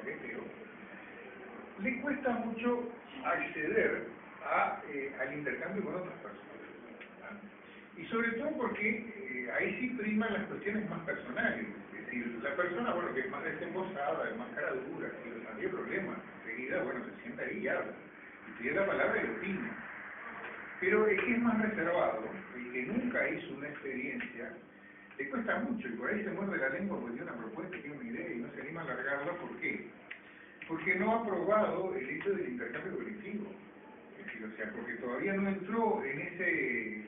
paqueteo, le cuesta mucho acceder al intercambio con otras personas. Y sobre todo porque ahí sí priman las cuestiones más personales. Es decir, la persona, bueno, que es más desembosada, es más cara dura, si no había problema, enseguida, bueno, se sienta ahí y habla. Y pide la palabra y opina. Pero el que es más reservado, el que nunca hizo una experiencia, le cuesta mucho, y por ahí se muerde la lengua porque tiene una propuesta, tiene una idea, y no se anima a alargarla. ¿Por qué? Porque no ha probado el hecho del intercambio colectivo. Es decir, o sea, porque todavía no entró en ese,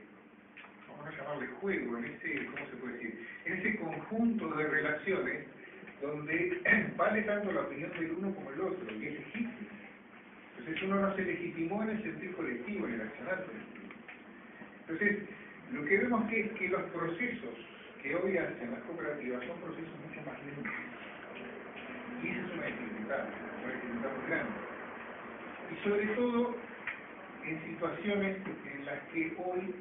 vamos a llamarle juego, en ese, ¿cómo se puede decir? En ese conjunto de relaciones donde vale tanto la opinión del uno como el otro, y es legítimo. Entonces uno no se legitimó en el sentir colectivo, en el accionar colectivo. Entonces, lo que vemos es que los procesos que hoy hacen las cooperativas son procesos mucho más lentos. Y esa es una dificultad muy grande. Y sobre todo en situaciones en las que hoy,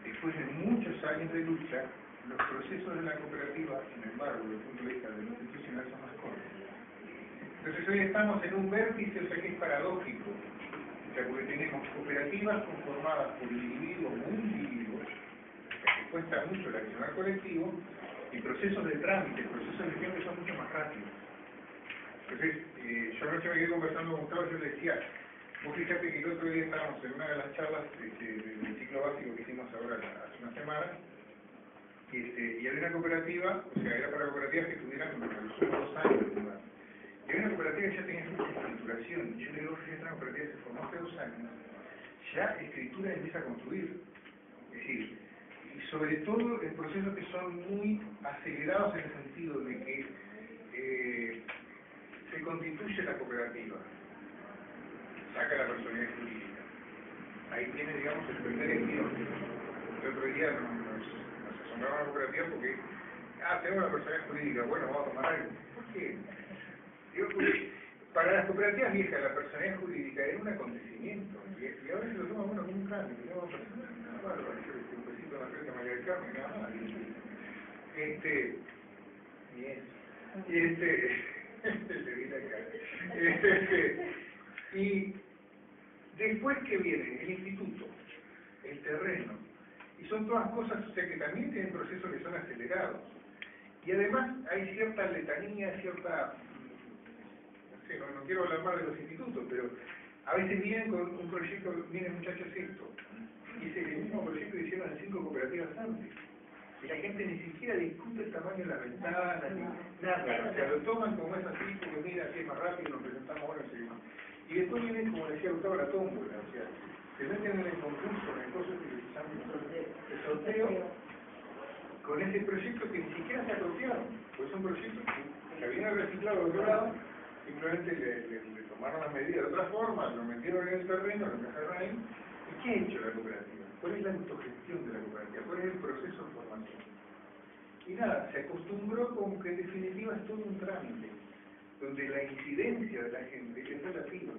después de muchos años de lucha, los procesos de la cooperativa, sin embargo, desde el punto de vista de lo institucional, son más cortos. Entonces hoy estamos en un vértice, o sea que es paradójico, o sea, porque tenemos cooperativas conformadas por individuos muy individuos, o sea que cuesta mucho el accionar colectivo, y procesos de trámite, procesos de gestión que son mucho más rápidos. Entonces, yo anoche me quedé conversando con Gustavo, yo le decía, vos fíjate que el otro día estábamos en una de las charlas del ciclo básico que hicimos ahora hace una semana, y había una cooperativa, o sea, era para cooperativas que tuvieran a lo sumo 2 años de más. Y había una cooperativa que ya tenía mucha estructuración, y yo le digo, fíjate, una cooperativa que se formó hace 2 años, ya escritura empieza a construir. Es decir, y sobre todo en procesos que son muy acelerados en el sentido de que se constituye la cooperativa, saca la personalidad jurídica. Ahí tiene, digamos, el primer envío. El otro día nos asombraba la cooperativa porque, tenemos la personalidad jurídica, bueno, vamos a tomar algo. ¿Por qué? Digo, porque para las cooperativas viejas la personalidad jurídica era un acontecimiento, y ahora se lo toma bueno como un trámite, ¿no? Bárbaro, un besito en la frente a María del Carmen, nada más. Y después que viene el instituto, el terreno, y son todas cosas, o sea, que también tienen procesos que son acelerados. Y además hay cierta letanía, cierta, no sé, no quiero hablar más de los institutos, pero a veces vienen con un proyecto, miren muchachos esto, y es el mismo proyecto que hicieron en 5 cooperativas antes. Y la gente ni siquiera discute el tamaño de la ventana, ni nada, o sea, lo toman como es así, porque mira, así es más rápido, nos presentamos ahora y seguimos. Y después vienen, como decía Gustavo, la tómbola, o sea, se meten en el concurso, en el coso que se llama el sorteo, con ese proyecto que ni siquiera se apropiaron, pues son proyectos que habían reciclado de otro lado, simplemente le tomaron las medidas de otra forma, lo metieron en el terreno, lo dejaron ahí. ¿Y qué ha hecho la cooperativa? ¿Cuál es la autogestión de la cooperativa? ¿Cuál es el proceso de formación? Y nada, se acostumbró con que en definitiva es todo un trámite, donde la incidencia de la gente es relativa.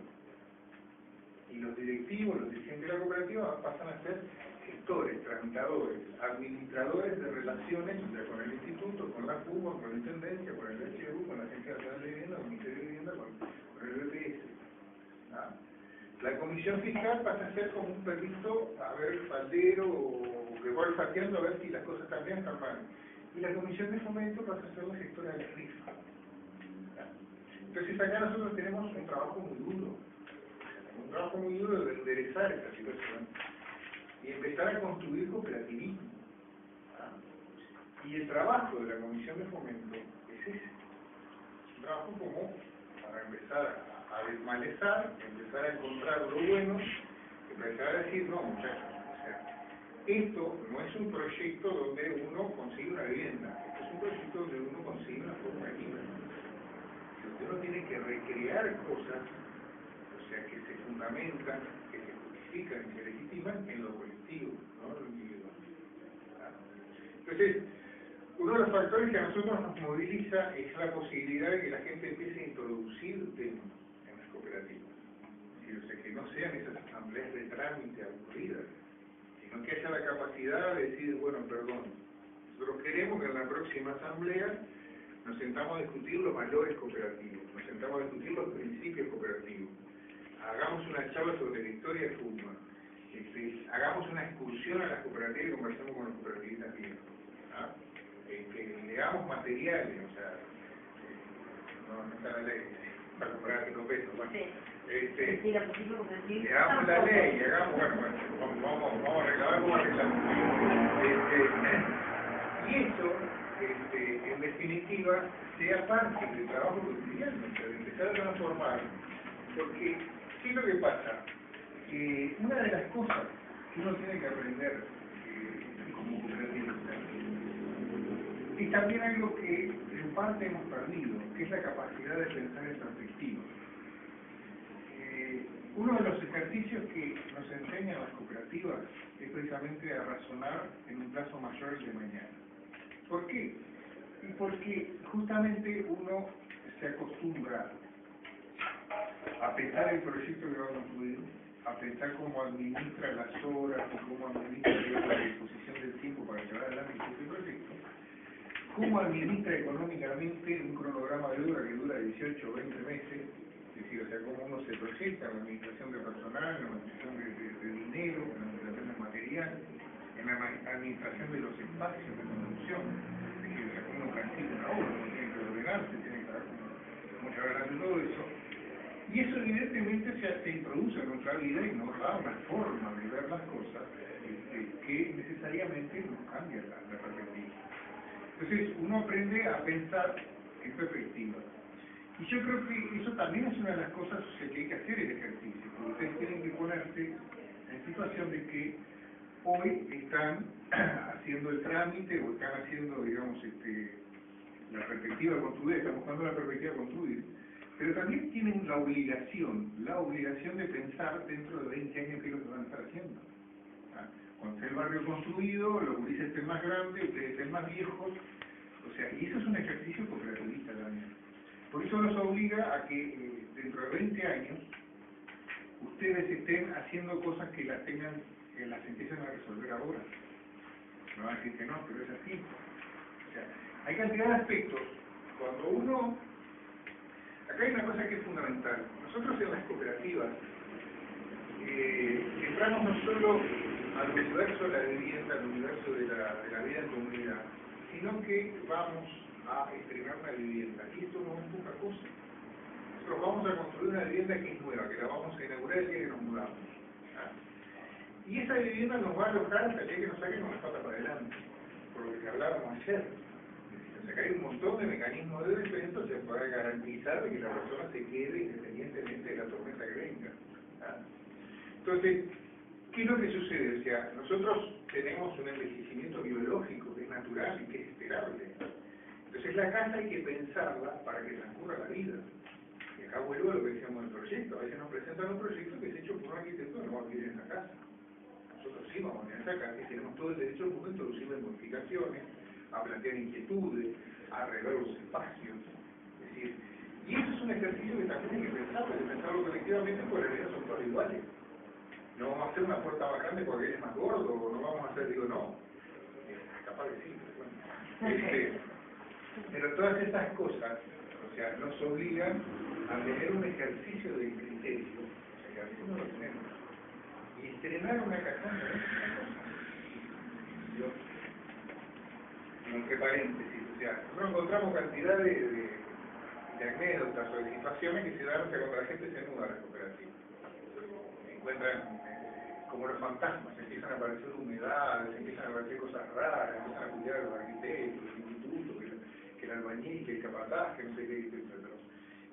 Y los directivos, los dirigentes de la cooperativa pasan a ser gestores, tramitadores, administradores de relaciones, o sea, con el instituto, con la CUBA, con la Intendencia, con el HU, con la Agencia Nacional de Vivienda, con el Ministerio de Vivienda, con el BPS. ¿Ah? La comisión fiscal pasa a ser como un perrito, a ver, faldero, o que va olfateando a ver si las cosas están bien, están mal. Y la comisión de fomento pasa a ser la gestora del RIF. Entonces acá nosotros tenemos un trabajo muy duro de enderezar esta situación y empezar a construir cooperativismo. Y el trabajo de la comisión de fomento es ese. Es un trabajo como para empezar a desmalezar, empezar a encontrar lo bueno, empezar a decir, no muchachos, o sea, esto no es un proyecto donde uno consigue una vivienda, esto es un proyecto donde uno consigue una forma de vida. Donde uno tiene que recrear cosas, o sea, que se fundamentan, que se justifican y se legitiman en lo colectivo, no en lo individual. Entonces, uno de los factores que a nosotros nos moviliza es la posibilidad de que la gente empiece a introducir temas en las cooperativas. O sea, que no sean esas asambleas de trámite aburridas, sino que haya la capacidad de decir, bueno, perdón, nosotros queremos que en la próxima asamblea nos sentamos a discutir los valores cooperativos, nos sentamos a discutir los principios cooperativos, hagamos una charla sobre la historia de fútbol, hagamos una excursión a las cooperativas y conversemos con los cooperativistas viejos, ¿ah? Leamos materiales, o sea, no está la ley para comprar 5 pesos, bueno. Hagamos la ley, vamos a reclamar cómo arreglamos. Y eso, en definitiva, sea parte del trabajo cotidiano, o sea, de empezar a transformar, porque, ¿qué es lo que pasa? Una de las cosas que uno tiene que aprender como cooperativista es también algo que en parte hemos perdido, que es la capacidad de pensar en perspectiva. Uno de los ejercicios que nos enseñan las cooperativas es precisamente a razonar en un plazo mayor al de mañana. ¿Por qué? Y porque justamente uno se acostumbra a pensar el proyecto que va a construir, a pensar cómo administra las horas y cómo administra la disposición del tiempo para llevar adelante ese proyecto, cómo administra económicamente un cronograma de obra que dura 18 o 20 meses, es decir, o sea, cómo uno se proyecta en la administración de personal, en la administración de dinero, en la administración de material, en la administración de los espacios de producción, es decir, o sea, cómo uno planifica una obra, uno tiene que ordenarse, tiene que saber cómo llevar adelante todo eso. Y eso evidentemente se introduce en nuestra vida y nos da una forma de ver las cosas que necesariamente nos cambia la perspectiva. Entonces uno aprende a pensar en perspectiva. Y yo creo que eso también es una de las cosas que hay que hacer el ejercicio, porque ustedes tienen que ponerse en situación de que hoy están haciendo el trámite o están haciendo, digamos, la perspectiva construida, están buscando la perspectiva construida, pero también tienen la obligación de pensar dentro de 20 años qué es lo que van a estar haciendo. Cuando esté el barrio construido, los gurises estén más grandes, ustedes estén más viejos, o sea, y eso es un ejercicio cooperativista también. Por eso nos obliga a que dentro de 20 años ustedes estén haciendo cosas que las empiecen a resolver ahora. No van a decir que no, pero es así. O sea, hay cantidad de aspectos. Cuando uno... Acá hay una cosa que es fundamental. Nosotros en las cooperativas entramos no solo al universo de la vivienda, al universo de la vida en comunidad, sino que vamos a estrenar una vivienda. Y esto no es poca cosa. Nosotros vamos a construir una vivienda que es nueva, que la vamos a inaugurar el día que nos mudamos. Y esa vivienda nos va a alojar hasta el día que nos saquen con las patas para adelante, por lo que hablábamos ayer. O sea, que hay un montón de mecanismos de defensa para garantizar que la persona se quede independientemente de la tormenta que venga. Entonces, ¿qué es lo que sucede? O sea, nosotros tenemos un envejecimiento biológico que es natural y que es esperable. Entonces la casa hay que pensarla para que transcurra la vida. Y acá vuelvo a lo que decíamos del proyecto. A veces nos presentan un proyecto que es hecho por un arquitecto que no va a vivir en esa casa. Nosotros sí vamos a vivir en esa casa y tenemos todo el derecho del mundo a introducir modificaciones, a plantear inquietudes, a arreglar los espacios. Es decir, y eso es un ejercicio que también hay que pensarlo colectivamente, porque en realidad son todos iguales. No vamos a hacer una puerta más grande porque eres más gordo, o no vamos a hacer, digo, no. Capaz que sí, pero bueno. Pero todas estas cosas, o sea, nos obligan a tener un ejercicio de criterio, o sea, que a veces no lo tenemos. Y estrenar una casa no es una cosa. Yo, entre paréntesis, o sea, nosotros encontramos cantidad de anécdotas o de situaciones que se dan, o sea, cuando la gente se muda a la cooperativa. Encuentran como los fantasmas, empiezan a aparecer humedades, empiezan a aparecer cosas raras, empiezan a cuidar a los arquitectos, los institutos, que el albañil, que el capataz, que no sé qué, etc.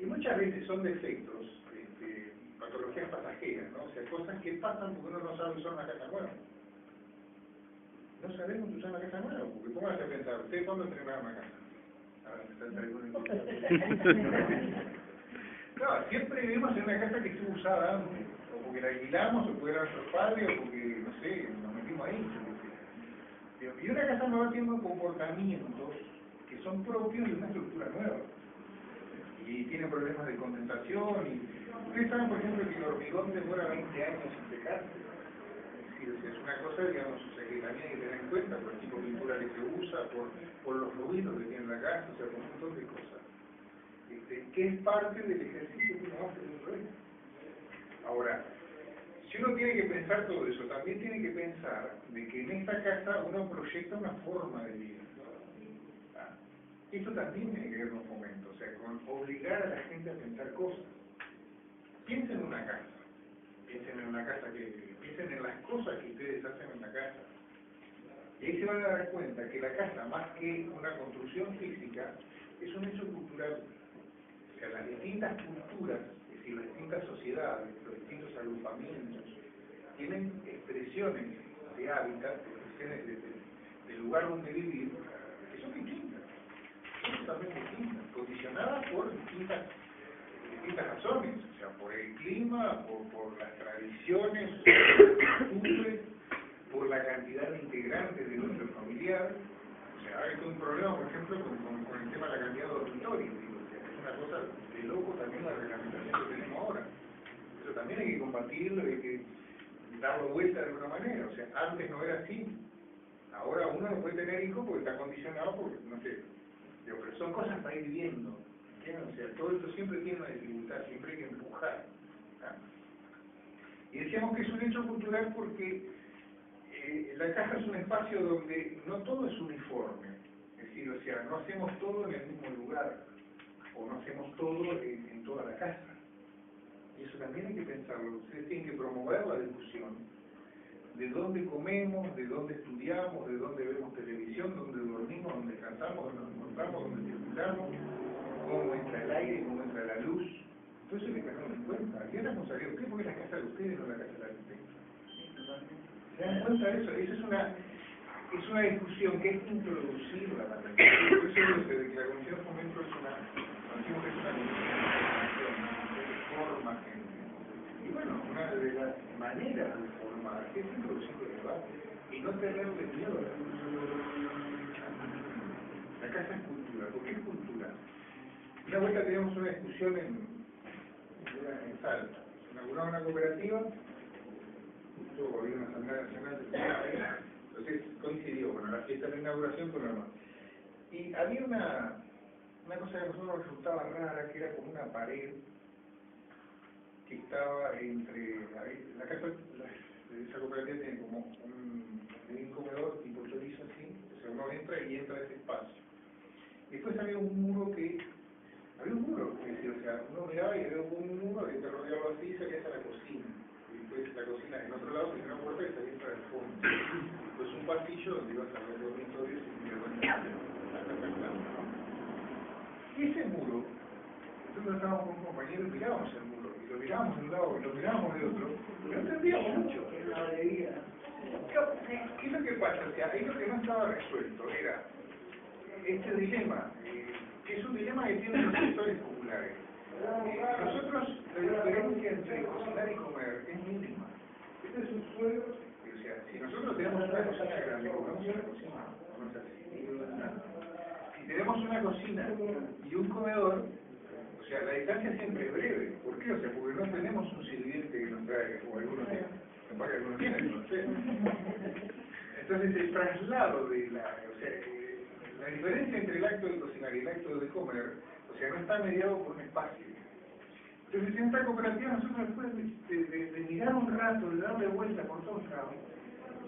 Y muchas veces son defectos, patologías pasajeras, ¿no? O sea, cosas que pasan porque uno no sabe usar una casa nueva. No sabemos usar una casa nueva, porque pónganse a pensar, ¿ustedes cuándo estrenaron una casa? Ahora me están trayendo No, siempre vivimos en una casa que estuvo usada antes, o porque la alquilamos, o porque era nuestro padre, o porque, no sé, nos metimos ahí. Y una casa nueva tiene unos comportamientos que son propios de una estructura nueva. Y tiene problemas de condensación. Y ustedes saben, por ejemplo, que el hormigón demora 20 años en secarse. Es decir, es una cosa, digamos, o sea, que también hay que tener en cuenta por el tipo de pintura que se usa, por los ruidos que tiene la casa, o sea, por un montón de cosas. que es parte del ejercicio que uno hace dentro de esto. Ahora, si uno tiene que pensar todo eso, también tiene que pensar de que en esta casa uno proyecta una forma de vida. ¿Ah? Esto también tiene que ver con fomento, o sea, con obligar a la gente a pensar cosas. Piensen en una casa, piensen en una casa piensen en las cosas que ustedes hacen en la casa. Y ahí se van a dar cuenta que la casa, más que una construcción física, es un hecho cultural. O sea, las distintas culturas, es decir, las distintas sociedades, los distintos agrupamientos, tienen expresiones de hábitat, expresiones de lugar donde vivir, que son distintas, son totalmente distintas, condicionadas por distintas razones, o sea, por el clima, por las tradiciones, por las costumbres, por la cantidad de integrantes de nuestro familiar. O sea, hay todo un problema, por ejemplo, con el tema de la cantidad de dormitorios. O sea, es una cosa de loco también la reglamentación que tenemos ahora. Eso también hay que combatirlo, hay que darlo vuelta de alguna manera. O sea, antes no era así. Ahora uno no puede tener hijos porque está condicionado por, no sé, pero son cosas para ir viendo. O sea, todo esto siempre tiene una dificultad, siempre hay que empujar. ¿Ah? Y decíamos que es un hecho cultural porque la casa es un espacio donde no todo es uniforme. Es decir, o sea, no hacemos todo en el mismo lugar, o no hacemos todo en toda la casa. Y eso también hay que pensarlo. Ustedes tienen que promover la discusión de dónde comemos, de dónde estudiamos, de dónde vemos televisión, dónde dormimos, dónde descansamos, dónde nos encontramos, dónde circulamos, cómo entra el aire, cómo entra la luz. Todo eso hay que tenerlo en cuenta. ¿Qué responsabilidad de ustedes? Porque es la casa de ustedes, no la casa de la gente. ¿Se dan cuenta de eso? Esa es una discusión que hay que introducirla también. Por eso digo que la Comisión de Fomento es una comisión de forma gente. Y bueno, una de las maneras de formar es introducir el debate y no tenerle miedo a la discusión. La casa es cultura. ¿Por qué es cultura? Una vuelta teníamos una discusión en Salta. Se inauguraba una cooperativa, justo había una asamblea nacional de comunidades, entonces coincidió, bueno, la fiesta de la inauguración con la demás. Y había una cosa que a nosotros nos resultaba rara, que era como una pared que estaba entre, la casa de esa cooperativa tiene como un comedor tipo chorizo así, o sea, uno entra y entra a ese espacio. Después había un muro, es decir, o sea, uno miraba y había un muro que te rodeaba así y salías a la cocina. Y después la cocina en otro lado tenía una puerta que salía para el fondo. Pues un pasillo donde ibas a los dormitorios y te ibas y ese muro, nosotros estábamos con un compañero y mirábamos el muro, y lo mirábamos de un lado y lo mirábamos de otro, y no entendíamos mucho. ¿Qué es lo que pasa? O sea, ahí lo que no estaba resuelto era este dilema, que es un dilema que tienen los sectores populares. Nosotros, la diferencia entre cocinar y comer es mínima. Este es un suelo, o sea, si nosotros tenemos una cocina grande, comemos en la cocina, no es así. Si tenemos una cocina y un comedor, o sea, la distancia siempre es breve. ¿Por qué? O sea, porque no tenemos un sirviente que nos traiga, o algunos tienen, capaz que algunos tienen, no sé. Entonces el traslado de la diferencia entre el acto de cocinar y el acto de comer, o sea, no está mediado por un espacio. Entonces en esta cooperativa nosotros después de mirar un rato, de darle vuelta por todos lados,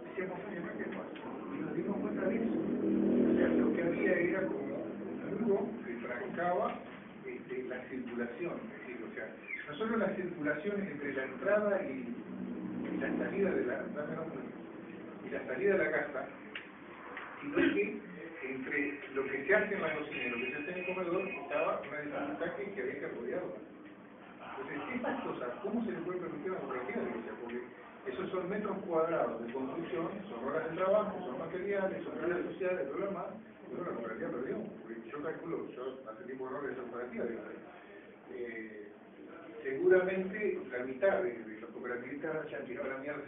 decíamos, oye, ¿qué pasa? Y nos dimos cuenta de eso. O sea, lo que había era como un muro que trancaba la circulación. Es decir, o sea, no solo la circulación entre la entrada y la salida de la salida de la casa, sino que entre lo que se hace en la cocina y lo que se hace en el comedor estaba una dificultad que había que rodearla. Entonces, estas cosas, ¿cómo se le puede permitir a la cooperativa? Porque esos son metros cuadrados de construcción, son horas de trabajo, son materiales, son redes sociales, todo lo demás. Bueno, la cooperativa perdió, porque yo calculo, yo hace tiempo que no veo esa cooperativa, seguramente la mitad de los cooperativistas ya tiró la mierda.